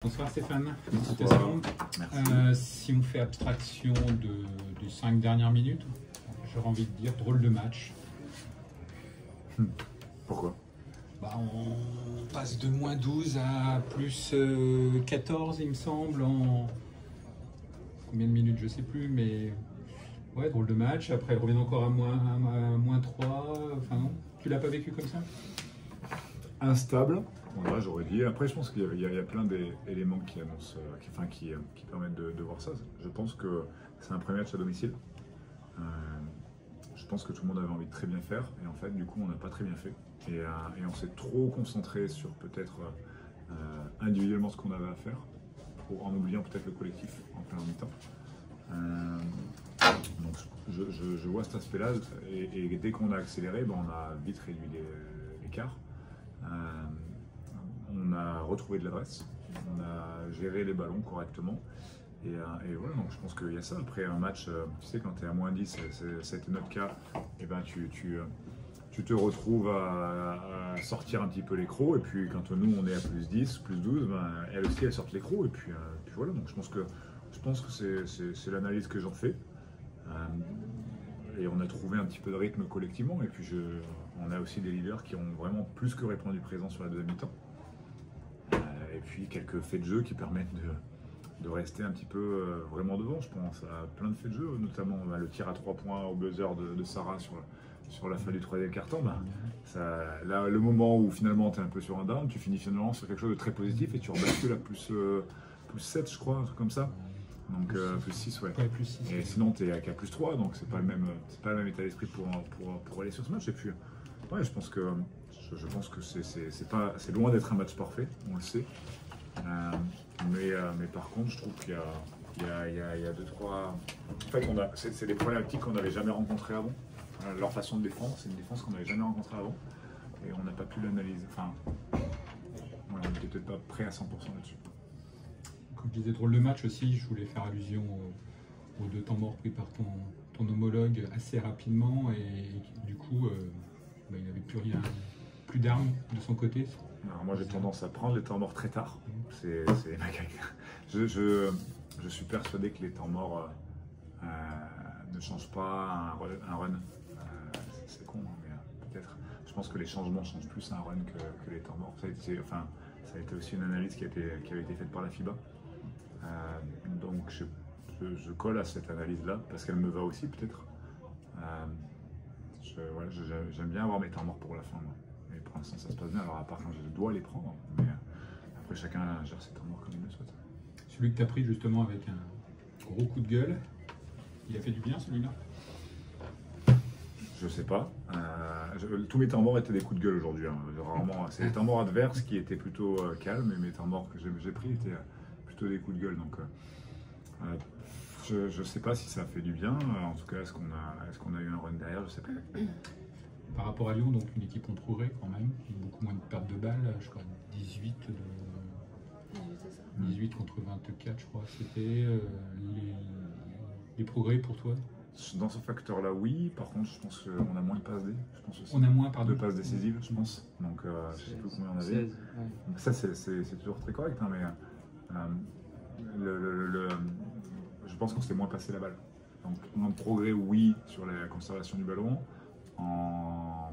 Bonsoir Stéphane, Bonsoir. félicitations. Si on fait abstraction des 5 dernières minutes, j'aurais envie de dire drôle de match. Pourquoi? On passe de moins 12 à plus 14 il me semble en combien de minutes je sais plus, mais ouais, drôle de match. Après ils reviennent encore à moins 3, enfin non, tu l'as pas vécu comme ça? Instable, voilà, j'aurais dit. Après, je pense qu'il y a plein d'éléments qui annoncent, qui permettent de voir ça. Je pense que c'est un premier match à domicile. Je pense que tout le monde avait envie de très bien faire, et en fait, du coup, on n'a pas très bien fait. Et on s'est trop concentré sur peut-être individuellement ce qu'on avait à faire, en oubliant peut-être le collectif en plein mi-temps. Donc, je vois cet aspect-là, et dès qu'on a accéléré, on a vite réduit l'écart. On a retrouvé de l'adresse, on a géré les ballons correctement, et voilà, donc je pense qu'il y a ça. Après un match, tu sais, quand tu es à moins 10, c'était notre cas, et ben tu te retrouves à sortir un petit peu les crocs, et puis quand nous on est à plus 10, plus 12, elles aussi elles sortent les crocs, et puis voilà, donc je pense que c'est l'analyse que j'en fais. Et on a trouvé un petit peu de rythme collectivement, et puis on a aussi des leaders qui ont vraiment plus que répondu présent sur la deuxième mi-temps. Et puis quelques faits de jeu qui permettent de rester un petit peu vraiment devant. Je pense à plein de faits de jeu, notamment le tir à 3 points au buzzer de Sarah sur la fin du troisième quart-temps. Là, le moment où finalement tu es un peu sur un down, tu finis finalement sur quelque chose de très positif, et tu rebascules à plus 7, je crois, un truc comme ça. Donc plus 6, ouais. Plus 6, et sinon tu es à plus 3, donc c'est pas le même état d'esprit pour aller sur ce match. Et puis ouais, je pense que c'est loin d'être un match parfait, on le sait. Mais par contre, je trouve qu'il y a deux, trois. En fait, c'est des problématiques qu'on n'avait jamais rencontrées avant. Leur façon de défendre, c'est une défense qu'on n'avait jamais rencontrée avant, et on n'a pas pu l'analyser. Enfin, on n'était peut-être pas prêt à 100% là-dessus. Comme je disais, drôle de match aussi, je voulais faire allusion aux 2 temps morts pris par ton homologue assez rapidement, et du coup, il n'avait plus d'armes de son côté. Alors moi j'ai tendance à prendre les temps morts très tard. Je suis persuadé que les temps morts ne changent pas un run. C'est con, hein, mais peut-être. Je pense que les changements changent plus un run que les temps morts. Ça a été aussi une analyse qui avait été faite par la FIBA. Donc je colle à cette analyse-là parce qu'elle me va aussi peut-être. J'aime bien avoir mes temps morts pour la fin, moi. Et pour l'instant ça se passe bien, alors à part quand je dois les prendre, mais après chacun gère ses temps morts comme il le souhaite. Celui que tu as pris justement avec un gros coup de gueule, il a fait du bien celui-là? Je sais pas. Tous mes temps morts étaient des coups de gueule aujourd'hui. Hein. Rarement, c'est les temps morts adverses qui étaient plutôt calmes, et mes temps morts que j'ai pris étaient plutôt des coups de gueule. Donc je sais pas si ça fait du bien. En tout cas, est-ce qu'on a eu un run derrière? Je sais pas. Par rapport à Lyon, donc une équipe en progrès quand même, beaucoup moins de pertes de balles, je crois 18 contre 24, je crois. C'était les progrès pour toi? Dans ce facteur-là, oui. Par contre, je pense qu'on a moins de passes D. Je pense aussi. On a moins, pardon. De passes décisives, je pense. Donc, je sais plus combien on avait. 16, ouais. Donc ça, c'est toujours très correct, hein, mais je pense qu'on s'est moins passé la balle. Donc, on a de progrès, oui, sur la conservation du ballon.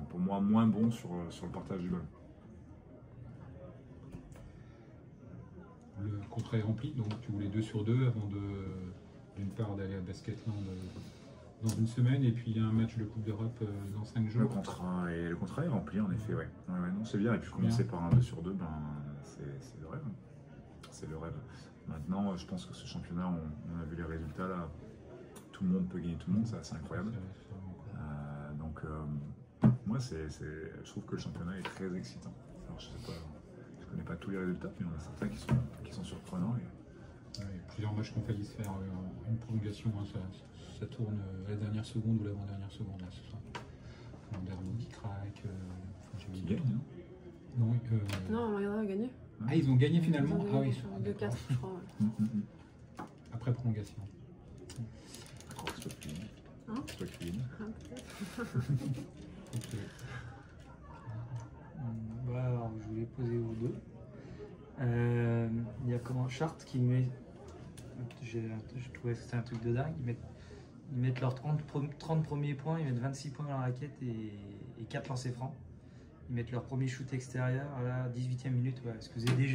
Pour moi, moins bon sur le partage du ballon. Le contrat est rempli, donc tu voulais 2 sur 2 avant d'une part d'aller à Basketland dans une semaine, et puis il y a un match de Coupe d'Europe dans 5 jours. Le contrat est rempli, en effet, ouais. Non, c'est bien. Et puis commencer par un 2 sur 2, c'est le rêve. C'est le rêve. Maintenant, je pense que ce championnat, on a vu les résultats là. Tout le monde peut gagner tout le monde, ça c'est incroyable. Donc moi, je trouve que le championnat est très excitant. Alors, je connais pas tous les résultats, mais il y en a certains qui sont surprenants. Plusieurs matchs qui ont failli se faire une prolongation, hein, ça tourne à la dernière seconde ou l'avant-dernière seconde. Là, ce soir. Landerneau qui craque. Qui gagne, non, Landerneau a gagné. Ah, ils ont gagné finalement? Ils ont gagné sur 2-4, je crois. Ouais. Après prolongation. C'est toi qui gagne. Okay. Alors, je voulais poser aux deux. Il y a comment Chart qui met. J'ai trouvé que c'était un truc de dingue. Ils mettent leurs 30 premiers points, ils mettent 26 points dans la raquette et 4 lancers francs. Ils mettent leur premier shoot extérieur à la 18e minute. Ouais. Est-ce que vous avez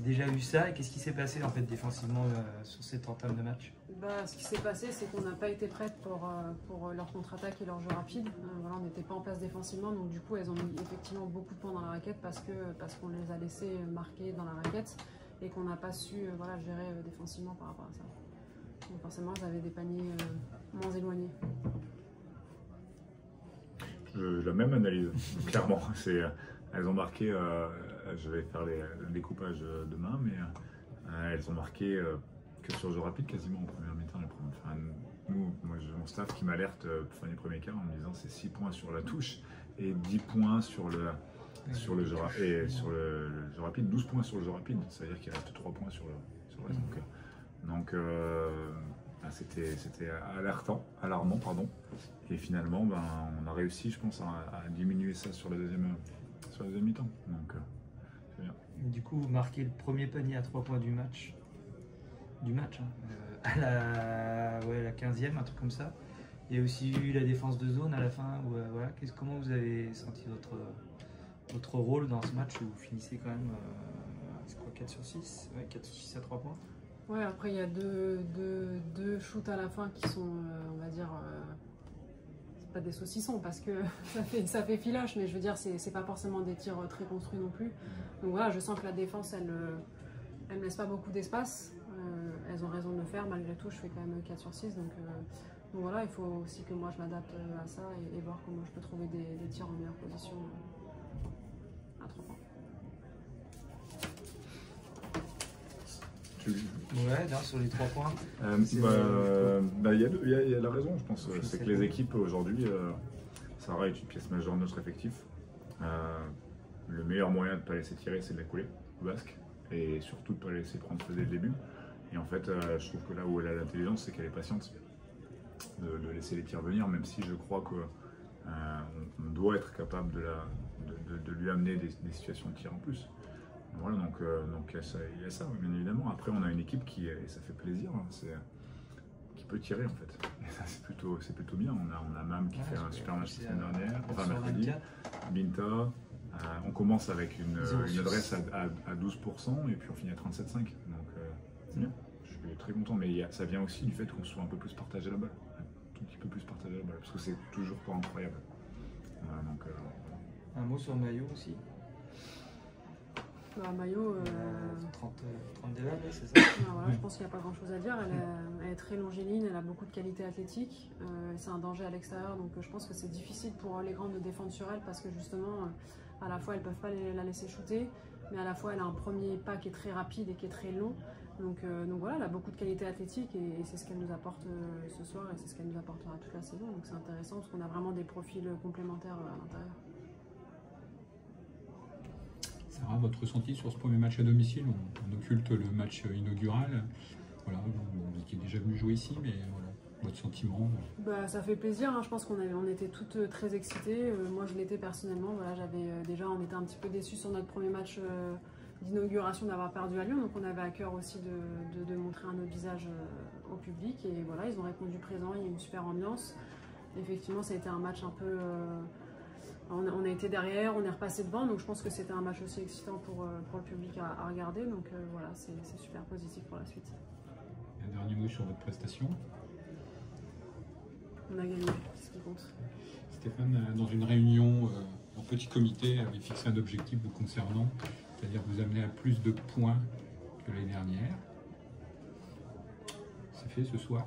déjà vu ça et qu'est-ce qui s'est passé en fait défensivement sur cette entame de match? Ce qui s'est passé, c'est qu'on n'a pas été prêtes pour leur contre-attaque et leur jeu rapide. Voilà, on n'était pas en place défensivement, donc du coup elles ont mis effectivement beaucoup de points dans la raquette parce qu'on les a laissés marquer dans la raquette et qu'on n'a pas su gérer défensivement par rapport à ça. Donc forcément, elles avaient des paniers moins éloignés. La même analyse, clairement. Elles ont marqué, je vais faire le découpage demain, mais elles ont marqué que sur le jeu rapide quasiment en première mi-temps. Moi j'ai mon staff qui m'alerte fin du premier quart en me disant c'est 6 points sur la touche et 10 points sur le jeu rapide, 12 points sur le jeu rapide, ça veut dire qu'il reste 3 points sur le reste. Donc c'était alarmant, pardon. Et finalement, on a réussi, je pense, à diminuer ça sur la deuxième mi-temps. Donc, c'est bien. Du coup, vous marquez le premier panier à 3 points du match, à la 15e, un truc comme ça. Il y a aussi eu la défense de zone à la fin. Comment vous avez senti votre rôle dans ce match où vous finissez quand même, c'est quoi, 4 sur 6 ouais, 4 sur 6 à 3 points. Ouais, après il y a deux shoots à la fin qui sont, on va dire, c'est pas des saucissons parce que ça fait filoche, mais je veux dire, c'est pas forcément des tirs très construits non plus. Donc voilà, je sens que la défense, elle me laisse pas beaucoup d'espace. Elles ont raison de le faire, malgré tout, je fais quand même 4 sur 6. Donc voilà, il faut aussi que moi je m'adapte à ça et voir comment je peux trouver des tirs en meilleure position à 3 points. Ouais, sur les 3 points. Il y a la raison, je pense. C'est que les équipes aujourd'hui, Sarah est une pièce majeure de notre effectif. Le meilleur moyen de ne pas laisser tirer, c'est de la couler au basque. Et surtout de ne pas la laisser prendre feu dès le début. Et en fait, je trouve que là où elle a l'intelligence, c'est qu'elle est patiente de laisser les tirs venir, même si je crois qu'on doit être capable de lui amener des situations de tir en plus. Voilà, donc il y a ça, bien évidemment. Après, on a une équipe et ça fait plaisir, qui peut tirer en fait. Et ça, c'est plutôt bien. On a Mam qui fait un super match la semaine dernière, enfin mercredi. Binta. On commence avec une adresse à 12% et puis on finit à 37,5%. Donc, c'est bien. Je suis très content, mais ça vient aussi du fait qu'on soit un peu plus partagé la balle. Un tout petit peu plus partagé la balle, parce que c'est toujours pas incroyable. Un mot sur Maillot aussi. Maillot, 30 déval, c'est ça. Voilà, je pense qu'il n'y a pas grand chose à dire. Elle est très longiligne, elle a beaucoup de qualités athlétiques. C'est un danger à l'extérieur, donc je pense que c'est difficile pour les grandes de défendre sur elle parce que justement, à la fois elles ne peuvent pas la laisser shooter, mais à la fois elle a un premier pas qui est très rapide et qui est très long. Donc voilà, elle a beaucoup de qualités athlétiques et c'est ce qu'elle nous apporte ce soir et c'est ce qu'elle nous apportera toute la saison. Donc c'est intéressant parce qu'on a vraiment des profils complémentaires à l'intérieur. Sarah, votre ressenti sur ce premier match à domicile? On occulte le match inaugural. Voilà, vous étiez déjà venu jouer ici, mais voilà, votre sentiment? Ça fait plaisir, hein. Je pense qu'on était toutes très excitées. Moi, je l'étais personnellement. Voilà, on était un petit peu déçus sur notre premier match d'inauguration d'avoir perdu à Lyon. Donc, on avait à cœur aussi de montrer un autre visage au public. Et voilà, ils ont répondu présent. Il y a eu une super ambiance. Effectivement, ça a été un match un peu... On a été derrière, on est repassé devant, donc je pense que c'était un match aussi excitant pour le public à regarder. Donc voilà, c'est super positif pour la suite. Un dernier mot sur votre prestation? On a gagné, c'est ce qui compte. Stéphane, dans une réunion en petit comité, avait fixé un objectif vous concernant, c'est-à-dire vous amener à plus de points que l'année dernière. C'est fait ce soir,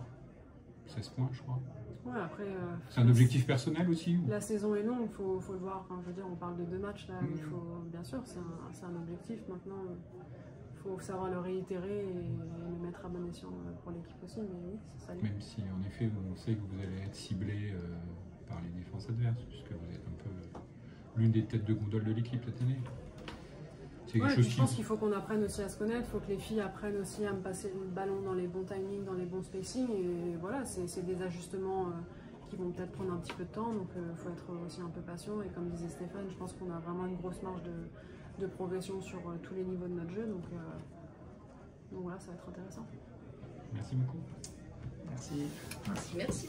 16 points je crois. Ouais, après, c'est un objectif personnel aussi ou... La saison est longue, il faut le voir. Enfin, je veux dire, on parle de 2 matchs là, il faut, bien sûr, c'est un objectif. Maintenant, il faut savoir le réitérer et le mettre à bon escient pour l'équipe aussi. Mais oui, c'est ça. Même si, en effet, on sait que vous allez être ciblé par les défenses adverses, puisque vous êtes un peu l'une des têtes de gondole de l'équipe cette année. Je pense qu'il faut qu'on apprenne aussi à se connaître, il faut que les filles apprennent aussi à me passer le ballon dans les bons timings, dans les bons spacings. Et voilà, c'est des ajustements qui vont peut-être prendre un petit peu de temps, donc il faut être aussi un peu patient. Et comme disait Stéphane, je pense qu'on a vraiment une grosse marge de progression sur tous les niveaux de notre jeu. Donc voilà, ça va être intéressant. Merci beaucoup. Merci. Merci. Merci.